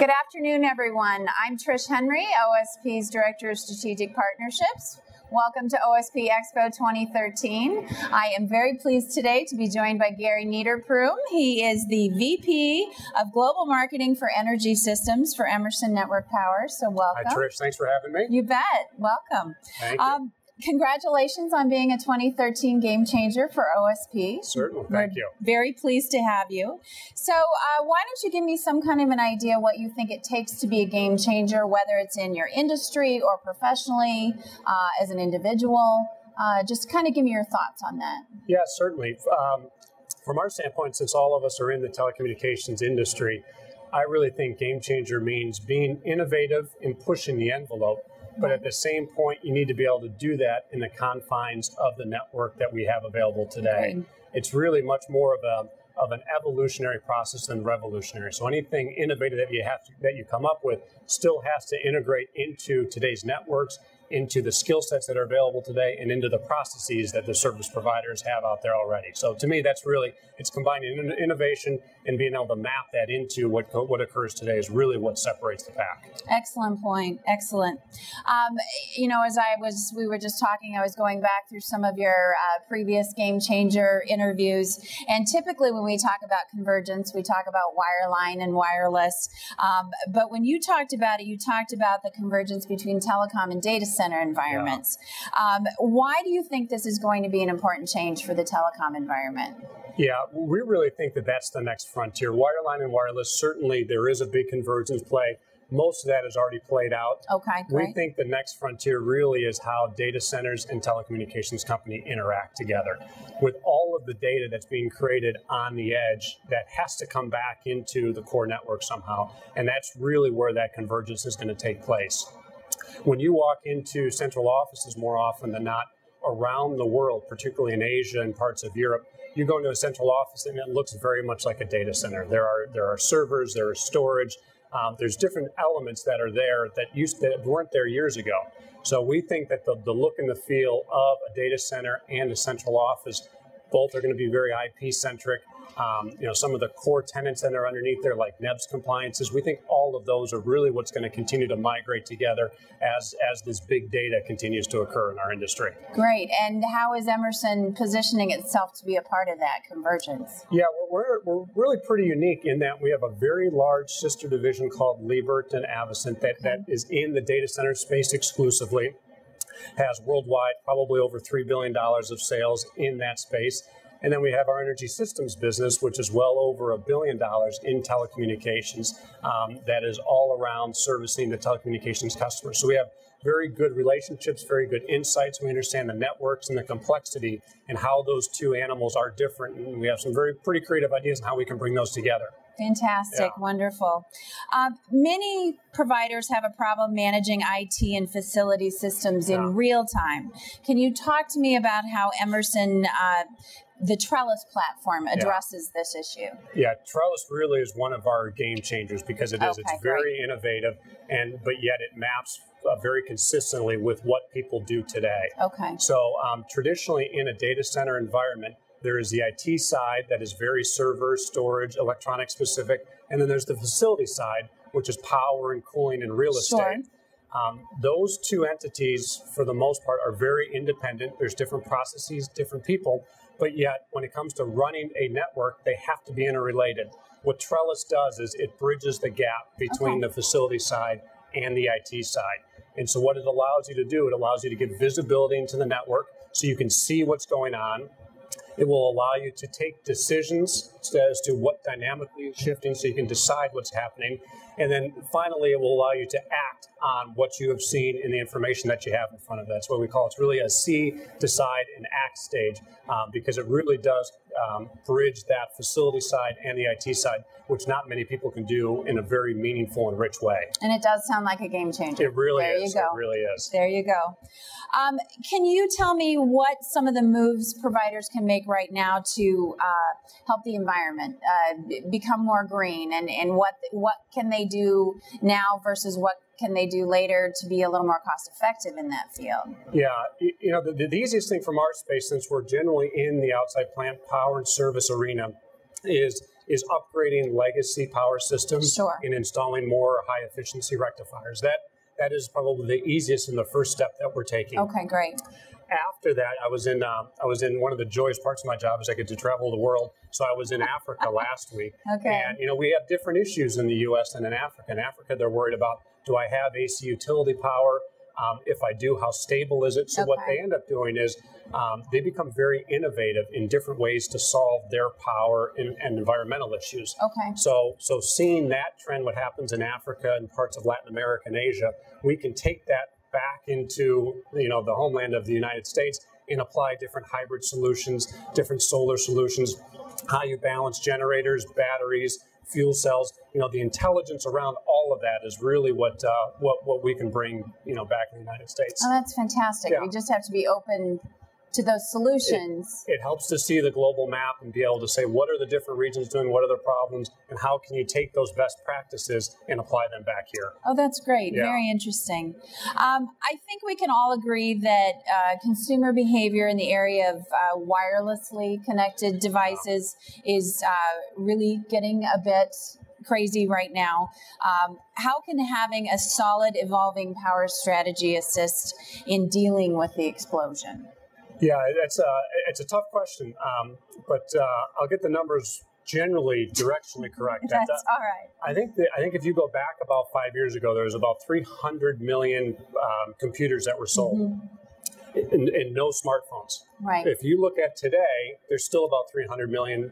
Good afternoon, everyone. I'm Trish Henry, OSP's Director of Strategic Partnerships. Welcome to OSP EXPO 2013. I am very pleased today to be joined by Gary Niederpruem. He is the VP of Global Marketing for Energy Systems for Emerson Network Power. So welcome. Hi, Trish. Thanks for having me. You bet. Welcome. Thank you. Congratulations on being a 2013 game changer for OSP. Certainly. Thank you. Very pleased to have you. So why don't you give me some kind of an idea what you think it takes to be a game changer, whether it's in your industry or professionally, as an individual. Just kind of give me your thoughts on that. Yeah, certainly. From our standpoint, since all of us are in the telecommunications industry, I really think game changer means being innovative and pushing the envelope. But at the same point, you need to be able to do that in the confines of the network that we have available today. Okay. It's really much more of an evolutionary process than revolutionary. So anything innovative that you come up with still has to integrate into today's networks, into the skill sets that are available today, and into the processes that the service providers have out there already. So to me, that's really, it's combining innovation and being able to map that into what occurs today is really what separates the pack. Excellent point. Excellent. You know, as we were just talking, I was going back through some of your previous game changer interviews, and typically when we talk about convergence, we talk about wireline and wireless. But when you talked about it, you talked about the convergence between telecom and data center environments. Yeah. Why do you think this is going to be an important change for the telecom environment? Yeah, we really think that that's the next frontier. Wireline and wireless, certainly there is a big convergence play. Most of that is already played out. Okay, great. We think the next frontier really is how data centers and telecommunications company interact together. With all of the data that's being created on the edge, that has to come back into the core network somehow. And that's really where that convergence is going to take place. When you walk into central offices more often than not around the world, particularly in Asia and parts of Europe, you go into a central office and it looks very much like a data center. There are servers, there is storage, there's different elements that are there that weren't there years ago. So we think that the look and the feel of a data center and a central office, both are going to be very IP-centric. You know, some of the core tenets that are underneath there, like NEBS compliances, we think all of those are really what's going to continue to migrate together as this big data continues to occur in our industry. Great. And how is Emerson positioning itself to be a part of that convergence? Yeah, we're really pretty unique in that we have a very large sister division called Liebert and Avicent that is in the data center space exclusively, has worldwide probably over $3 billion of sales in that space. And then we have our energy systems business, which is well over $1 billion in telecommunications, that is all around servicing the telecommunications customers. So we have very good relationships, very good insights. We understand the networks and the complexity and how those two animals are different. And we have some pretty creative ideas on how we can bring those together. Fantastic. Yeah. Wonderful. Many providers have a problem managing IT and facility systems in real time. Can you talk to me about how Emerson, the Trellis platform, addresses this issue? Yeah, Trellis really is one of our game changers because it's very innovative, but yet it maps very consistently with what people do today. Okay. So traditionally in a data center environment, there is the IT side that is very server, storage, electronic specific, and then there's the facility side, which is power and cooling and real estate. Sure. Those two entities, for the most part, are very independent. There's different processes, different people, but yet when it comes to running a network, they have to be interrelated. What Trellis does is it bridges the gap between the facility side and the IT side. And so what it allows you to do, it allows you to get visibility into the network so you can see what's going on. It will allow you to take decisions as to what dynamically is shifting so you can decide what's happening. And then finally, it will allow you to act on what you have seen in the information that you have in front of you. That's what we call it's really a see, decide, and act stage because it really does bridge that facility side and the IT side, which not many people can do in a very meaningful and rich way. And it does sound like a game changer. It really is. There you go. It really is. There you go. Can you tell me what some of the moves providers can make right now to help the environment become more green, and what can they do now versus what can they do later to be a little more cost effective in that field? Yeah, you know, the easiest thing from our space, since we're generally in the outside plant power and service arena, is is upgrading legacy power systems Sure. and installing more high efficiency rectifiers. That is probably the easiest and the first step that we're taking. Okay, great. After that, I was in one of the joyous parts of my job is I get to travel the world. So I was in Africa last week. Okay. And, we have different issues in the U.S. than in Africa. In Africa, they're worried about, do I have AC utility power? If I do, how stable is it? So what they end up doing is they become very innovative in different ways to solve their power and environmental issues. Okay. So seeing that trend, what happens in Africa and parts of Latin America and Asia, we can take that back into the homeland of the United States and apply different hybrid solutions, different solar solutions, how you balance generators, batteries, fuel cells. The intelligence around all of that is really what we can bring back in the United States. Oh, that's fantastic. Yeah. We just have to be open to those solutions. It helps to see the global map and be able to say, what are the different regions doing, what are their problems, and how can you take those best practices and apply them back here. Oh, that's great. Yeah. Very interesting. I think we can all agree that consumer behavior in the area of wirelessly connected devices is really getting a bit crazy right now. How can having a solid, evolving power strategy assist in dealing with the explosion? Yeah, it's a tough question, but I'll get the numbers generally directionally correct. That's all right. I think if you go back about 5 years ago, there was about 300 million computers that were sold, and no smartphones. Right. If you look at today, there's still about 300 million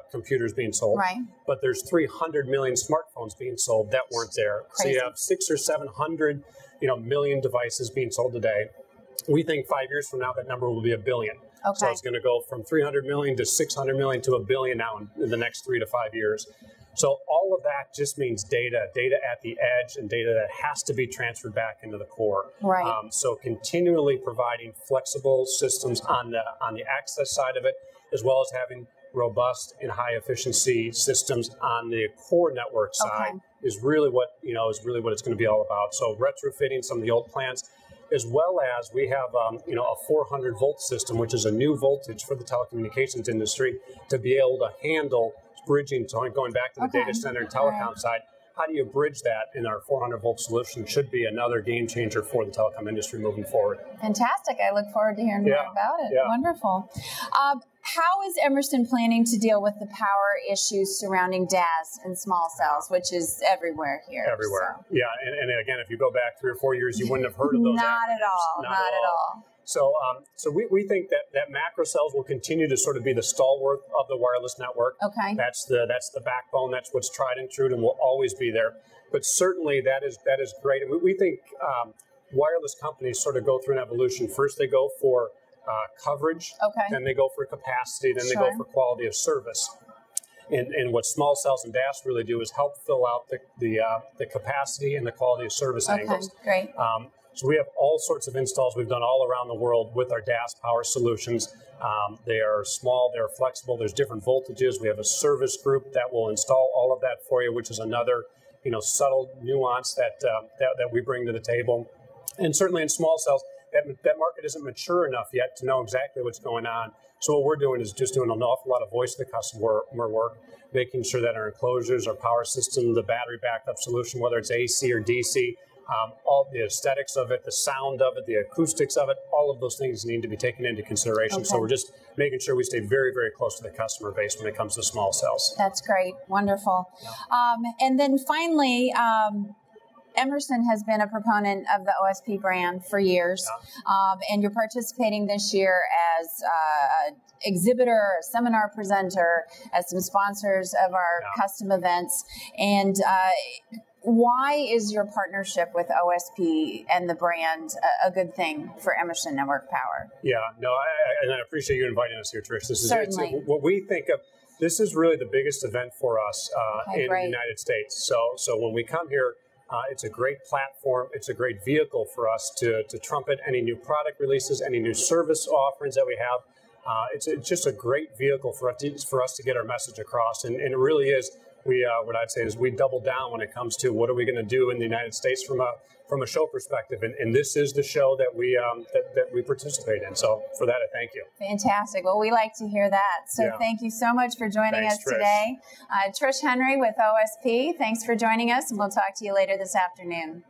computers being sold. Right. But there's 300 million smartphones being sold that weren't there. Crazy. So you have 600 or 700 million devices being sold today. We think 5 years from now, that number will be 1 billion. Okay. So it's going to go from 300 million to 600 million to 1 billion now in the next 3 to 5 years. So all of that just means data at the edge and data that has to be transferred back into the core. Right. So continually providing flexible systems on the access side of it, as well as having robust and high efficiency systems on the core network side is really what it's going to be all about. So retrofitting some of the old plants, as well as we have a 400 volt system, which is a new voltage for the telecommunications industry to be able to handle bridging, going back to the data center and telecom side. How do you bridge that in our 400 volt solution? Should be another game changer for the telecom industry moving forward. Fantastic. I look forward to hearing more about it. Yeah. Wonderful. How is Emerson planning to deal with the power issues surrounding DAS and small cells, which is everywhere here? Everywhere. So. Yeah. And again, if you go back 3 or 4 years, you wouldn't have heard of those. Not at all. Not at all. So we think that macro cells will continue to sort of be the stalwart of the wireless network. Okay. That's the backbone. That's what's tried and true and will always be there. But certainly that is great. And we think wireless companies sort of go through an evolution. First, they go for coverage. Okay. Then they go for capacity. Then they go for quality of service. And what small cells and DAS really do is help fill out the capacity and the quality of service angles. Great. So we have all sorts of installs we've done all around the world with our DAS power solutions. They are small, they're flexible, there's different voltages. We have a service group that will install all of that for you, which is another subtle nuance that we bring to the table. And certainly in small cells, that market isn't mature enough yet to know exactly what's going on. So what we're doing is just doing an awful lot of voice of the customer work, making sure that our enclosures, our power system, the battery backup solution, whether it's AC or DC, all the aesthetics of it, the sound of it, the acoustics of it, all of those things need to be taken into consideration. Okay. So we're just making sure we stay very, very close to the customer base when it comes to small cells. That's great. Wonderful. Yeah. And then finally, Emerson has been a proponent of the OSP brand for years, and you're participating this year as an exhibitor, a seminar presenter, as some sponsors of our custom events. And why is your partnership with OSP and the brand a good thing for Emerson Network Power? Yeah, no, and I appreciate you inviting us here, Trish. This is certainly what we think of. This is really the biggest event for us in the United States. So when we come here, it's a great platform. It's a great vehicle for us to trumpet any new product releases, any new service offerings that we have. It's just a great vehicle for us to get our message across, and it really is what I'd say is we double down when it comes to what are we going to do in the United States from a show perspective, and this is the show that we participate in. So for that, I thank you. Fantastic. Well, we like to hear that. So thank you so much for joining us today. Trish Henry with OSP, thanks for joining us, and we'll talk to you later this afternoon.